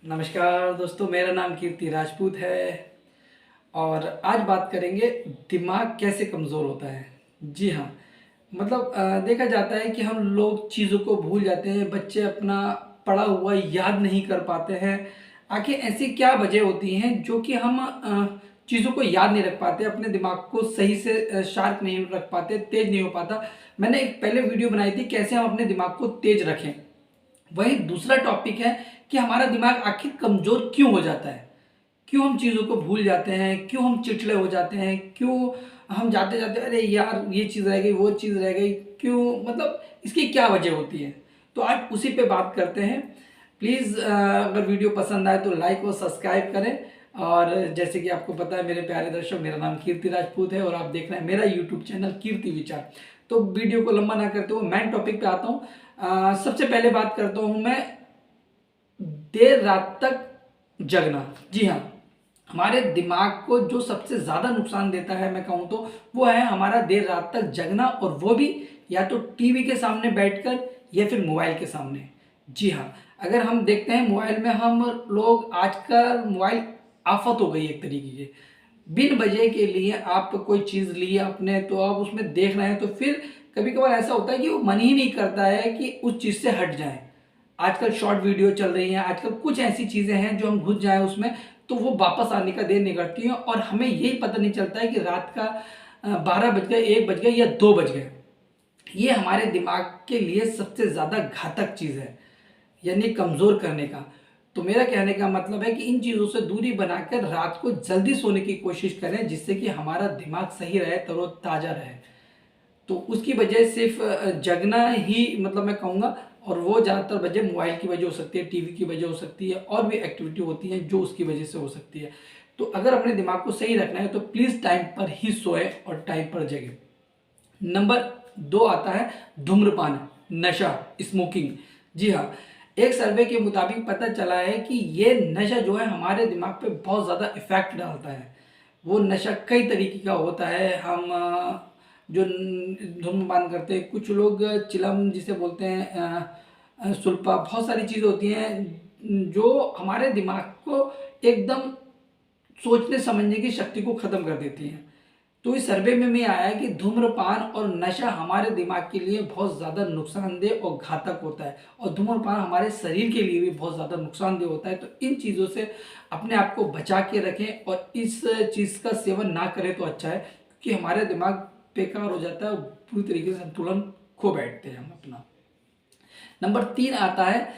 नमस्कार दोस्तों, मेरा नाम कीर्ति राजपूत है और आज बात करेंगे दिमाग कैसे कमज़ोर होता है। जी हाँ, मतलब देखा जाता है कि हम लोग चीज़ों को भूल जाते हैं, बच्चे अपना पढ़ा हुआ याद नहीं कर पाते हैं। आखिर ऐसी क्या वजह होती हैं जो कि हम चीज़ों को याद नहीं रख पाते, अपने दिमाग को सही से शार्प नहीं रख पाते, तेज़ नहीं हो पाता। मैंने एक पहले वीडियो बनाई थी कैसे हम अपने दिमाग को तेज़ रखें। वही दूसरा टॉपिक है कि हमारा दिमाग आखिर कमज़ोर क्यों हो जाता है, क्यों हम चीज़ों को भूल जाते हैं, क्यों हम चिड़चिड़े हो जाते हैं, क्यों हम जाते जाते अरे यार ये चीज़ रह गई, वो चीज़ रह गई, क्यों, मतलब इसकी क्या वजह होती है। तो आज उसी पे बात करते हैं। प्लीज़ अगर वीडियो पसंद आए तो लाइक और सब्सक्राइब करें। और जैसे कि आपको पता है मेरे प्यारे दर्शक, मेरा नाम कीर्ति राजपूत है और आप देख रहे हैं मेरा यूट्यूब चैनल कीर्ति विचार। तो वीडियो को लंबा ना करते हुए मेन टॉपिक पे आता हूँ। सबसे पहले बात करता हूँ मैं देर रात तक जगना। जी हाँ, हमारे दिमाग को जो सबसे ज़्यादा नुकसान देता है मैं कहूँ तो वो है हमारा देर रात तक जगना, और वो भी या तो टीवी के सामने बैठकर या फिर मोबाइल के सामने। जी हाँ, अगर हम देखते हैं मोबाइल में, हम लोग आजकल मोबाइल आफत हो गई एक तरीके की। बिन वजह के लिए आप कोई चीज़ ली अपने, तो आप उसमें देख रहे हैं तो फिर कभी कभार ऐसा होता है कि वो मन ही नहीं करता है कि उस चीज़ से हट जाएं। आजकल शॉर्ट वीडियो चल रही हैं, आजकल कुछ ऐसी चीज़ें हैं जो हम घुस जाएं उसमें तो वो वापस आने का देर नहीं करती हैं, और हमें यही पता नहीं चलता है कि रात का 12 बज गए, 1 बज गए या 2 बज गए। ये हमारे दिमाग के लिए सबसे ज़्यादा घातक चीज़ है, यानी कमज़ोर करने का। तो मेरा कहने का मतलब है कि इन चीज़ों से दूरी बनाकर रात को जल्दी सोने की कोशिश करें, जिससे कि हमारा दिमाग सही रहे, तरोताज़ा रहे। तो उसकी वजह सिर्फ जगना ही, मतलब मैं कहूँगा, और वो ज़्यादातर वजह मोबाइल की वजह हो सकती है, टीवी की वजह हो सकती है, और भी एक्टिविटी होती हैं जो उसकी वजह से हो सकती है। तो अगर अपने दिमाग को सही रखना है तो प्लीज़ टाइम पर ही सोए और टाइम पर जगें। नंबर 2 आता है धूम्रपान, नशा, स्मोकिंग। जी हाँ, एक सर्वे के मुताबिक पता चला है कि ये नशा जो है हमारे दिमाग पे बहुत ज़्यादा इफ़ेक्ट डालता है। वो नशा कई तरीके का होता है। हम जो धूम्रपान करते हैं, कुछ लोग चिलम जिसे बोलते हैं, सुल्फा, बहुत सारी चीज़ होती हैं जो हमारे दिमाग को एकदम सोचने समझने की शक्ति को ख़त्म कर देती हैं। तो इस सर्वे में आया है कि धूम्रपान और नशा हमारे दिमाग के लिए बहुत ज़्यादा नुकसानदेह और घातक होता है, और धूम्रपान हमारे शरीर के लिए भी बहुत ज़्यादा नुकसानदेह होता है। तो इन चीज़ों से अपने आप को बचा के रखें और इस चीज़ का सेवन ना करें तो अच्छा है, क्योंकि हमारे दिमाग बेकार हो जाता है और पूरी तरीके से संतुलन खो बैठते हैं हम अपना। नंबर 3 आता है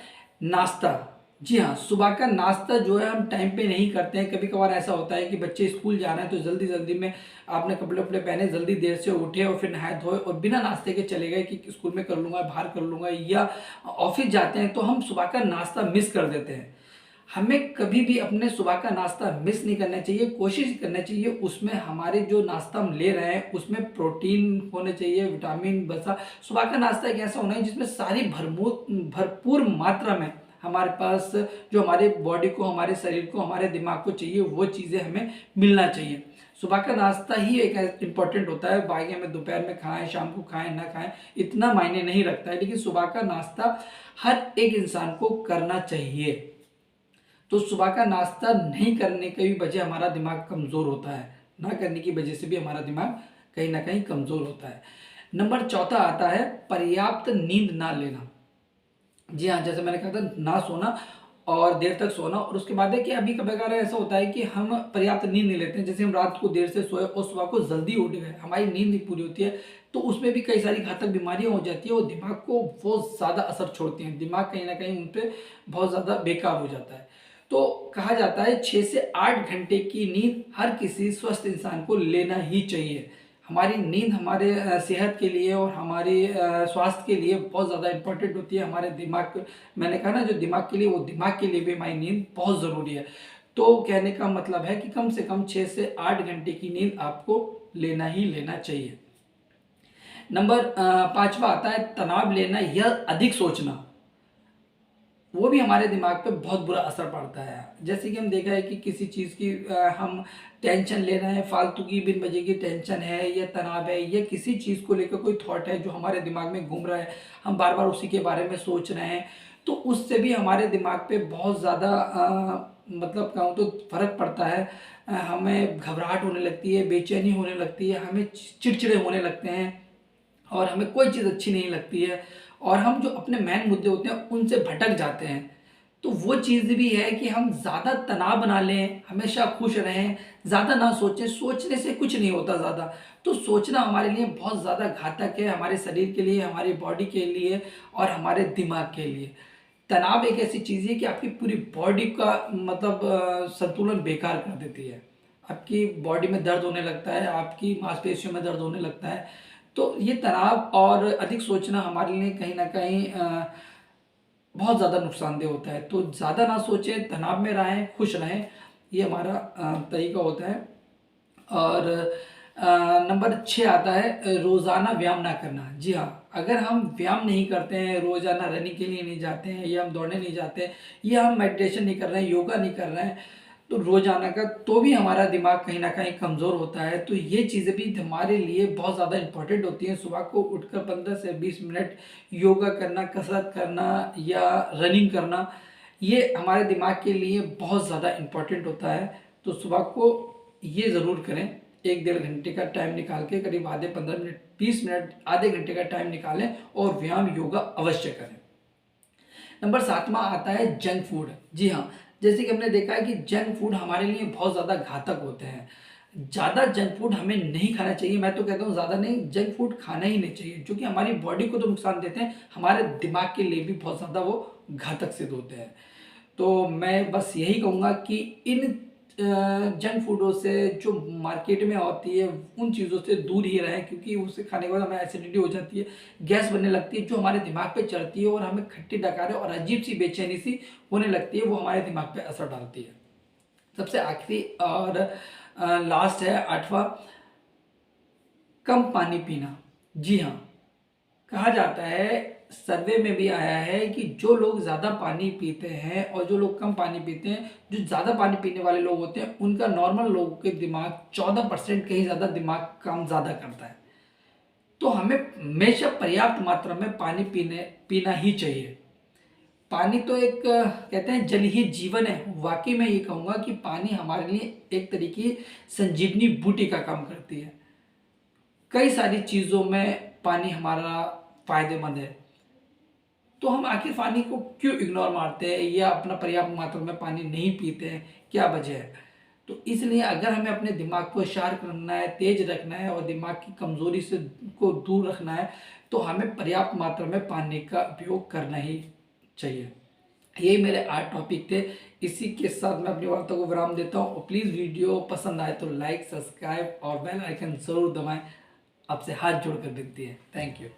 नाश्ता। जी हाँ, सुबह का नाश्ता जो है हम टाइम पे नहीं करते हैं। कभी कभार ऐसा होता है कि बच्चे स्कूल जा रहे हैं तो जल्दी जल्दी में आपने कपड़े वपड़े पहने, जल्दी देर से उठे और फिर नहाए धोए और बिना नाश्ते के चले गए कि स्कूल में कर लूँगा, बाहर कर लूँगा, या ऑफिस जाते हैं तो हम सुबह का नाश्ता मिस कर देते हैं। हमें कभी भी अपने सुबह का नाश्ता मिस नहीं करना चाहिए। कोशिश करना चाहिए उसमें हमारे जो नाश्ता हम ले रहे हैं उसमें प्रोटीन होने चाहिए, विटामिन वसा। सुबह का नाश्ता एक ऐसा होना है जिसमें सारी भरपूर मात्रा में हमारे पास जो हमारे बॉडी को, हमारे शरीर को, हमारे दिमाग को चाहिए वो चीज़ें हमें मिलना चाहिए। सुबह का नाश्ता ही एक इम्पॉर्टेंट होता है। बाकी हमें दोपहर में खाएं, शाम को खाएं, ना खाएं, इतना मायने नहीं रखता है, लेकिन सुबह का नाश्ता हर एक इंसान को करना चाहिए। तो सुबह का नाश्ता नहीं करने की भी वजह हमारा दिमाग कमज़ोर होता है, ना करने की वजह से भी हमारा दिमाग कहीं ना कहीं कमज़ोर होता है। नंबर 4 आता है पर्याप्त नींद ना लेना। जी हाँ, जैसे मैंने कहा था, ना सोना और देर तक सोना, और उसके बाद है कि अभी कभी कभार ऐसा होता है कि हम पर्याप्त नींद नहीं लेते हैं। जैसे हम रात को देर से सोए और सुबह को जल्दी उठ गए, हमारी नींद नहीं पूरी होती है, तो उसमें भी कई सारी घातक बीमारियां हो जाती है और दिमाग को बहुत ज़्यादा असर छोड़ती हैं। दिमाग कहीं ना कहीं उन पर बहुत ज़्यादा बेकार हो जाता है। तो कहा जाता है 6 से 8 घंटे की नींद हर किसी स्वस्थ इंसान को लेना ही चाहिए। हमारी नींद हमारे सेहत के लिए और हमारे स्वास्थ्य के लिए बहुत ज़्यादा इम्पोर्टेंट होती है। हमारे दिमाग, मैंने कहा ना, जो दिमाग के लिए, वो दिमाग के लिए भी हमारी नींद बहुत ज़रूरी है। तो कहने का मतलब है कि कम से कम 6 से 8 घंटे की नींद आपको लेना ही लेना चाहिए। नंबर 5वां आता है तनाव लेना या अधिक सोचना। वो भी हमारे दिमाग पे बहुत बुरा असर पड़ता है। जैसे कि हम देखा है कि किसी चीज़ की हम टेंशन ले रहे हैं, फालतू की बिन वजह की टेंशन है या तनाव है, या किसी चीज़ को लेकर कोई थॉट है जो हमारे दिमाग में घूम रहा है, हम बार बार उसी के बारे में सोच रहे हैं, तो उससे भी हमारे दिमाग पे बहुत ज़्यादा मतलब कहूँ तो फ़र्क पड़ता है। हमें घबराहट होने लगती है, बेचैनी होने लगती है, हमें चिड़चिड़े होने लगते हैं और हमें कोई चीज़ अच्छी नहीं लगती है और हम जो अपने मेन मुद्दे होते हैं उनसे भटक जाते हैं। तो वो चीज़ भी है कि हम ज़्यादा तनाव बना लें, हमेशा खुश रहें, ज़्यादा ना सोचें, सोचने से कुछ नहीं होता ज़्यादा। तो सोचना हमारे लिए बहुत ज़्यादा घातक है, हमारे शरीर के लिए, हमारी बॉडी के लिए और हमारे दिमाग के लिए। तनाव एक ऐसी चीज़ है कि आपकी पूरी बॉडी का मतलब संतुलन बेकार कर देती है। आपकी बॉडी में दर्द होने लगता है, आपकी मांसपेशियों में दर्द होने लगता है। तो ये तनाव और अधिक सोचना हमारे लिए कहीं न कहीं बहुत ज़्यादा नुकसानदेह होता है। तो ज़्यादा ना सोचें, तनाव में रहें, खुश रहें, ये हमारा तरीका होता है। और नंबर 6 आता है रोज़ाना व्यायाम ना करना। जी हाँ, अगर हम व्यायाम नहीं करते हैं, रोज़ाना रनिंग के लिए नहीं जाते हैं या हम दौड़ने नहीं जाते हैं या हम मेडिटेशन नहीं कर रहे हैं, योगा नहीं कर रहे हैं, तो रोज़ाना का तो भी हमारा दिमाग कहीं न कहीं कमज़ोर होता है। तो ये चीज़ें भी हमारे लिए बहुत ज़्यादा इम्पोर्टेंट होती हैं। सुबह को उठकर 15 से 20 मिनट योगा करना, कसरत करना या रनिंग करना, ये हमारे दिमाग के लिए बहुत ज़्यादा इम्पोर्टेंट होता है। तो सुबह को ये ज़रूर करें। 1 डेढ़ घंटे का टाइम निकाल के करीब आधे 15 मिनट 20 मिनट आधे घंटे का टाइम निकालें और व्यायाम योगा अवश्य करें। नंबर 7वां आता है जंक फूड। जी हाँ, जैसे कि हमने देखा है कि जंक फूड हमारे लिए बहुत ज़्यादा घातक होते हैं। ज़्यादा जंक फूड हमें नहीं खाना चाहिए। मैं तो कहता हूँ ज़्यादा नहीं, जंक फूड खाना ही नहीं चाहिए, जो कि हमारी बॉडी को तो नुकसान देते हैं, हमारे दिमाग के लिए भी बहुत ज़्यादा वो घातक सिद्ध होते हैं। तो मैं बस यही कहूँगा कि इन जंक फूडों से जो मार्केट में होती है उन चीज़ों से दूर ही रहें, क्योंकि उसे खाने के बाद हमें एसिडिटी हो जाती है, गैस बनने लगती है जो हमारे दिमाग पे चढ़ती है और हमें खट्टी डकारे और अजीब सी बेचैनी सी होने लगती है, वो हमारे दिमाग पे असर डालती है। सबसे आखिरी और लास्ट है 8वां, कम पानी पीना। जी हाँ, कहा जाता है, सर्वे में भी आया है कि जो लोग ज़्यादा पानी पीते हैं और जो लोग कम पानी पीते हैं, जो ज़्यादा पानी पीने वाले लोग होते हैं उनका नॉर्मल लोगों के दिमाग 14% कहीं ज़्यादा दिमाग काम ज़्यादा करता है। तो हमें हमेशा पर्याप्त मात्रा में पानी पीना ही चाहिए। पानी तो एक कहते हैं जल ही जीवन है। वाकई में ये कहूँगा कि पानी हमारे लिए एक तरीके संजीवनी बूटी का काम करती है। कई सारी चीज़ों में पानी हमारा फ़ायदेमंद है। तो हम आखिर पानी को क्यों इग्नोर मारते हैं या अपना पर्याप्त मात्रा में पानी नहीं पीते हैं, क्या वजह है? तो इसलिए अगर हमें अपने दिमाग को शार्प करना है, तेज रखना है और दिमाग की कमज़ोरी से को दूर रखना है, तो हमें पर्याप्त मात्रा में पानी का उपयोग करना ही चाहिए। यही मेरे 8 टॉपिक थे। इसी के साथ मैं अपनी वार्ता को विराम देता हूँ और प्लीज़ वीडियो पसंद आए तो लाइक, सब्सक्राइब और बेल आइकन ज़रूर दबाएँ। आपसे हाथ जोड़ कर विनती है। Thank you.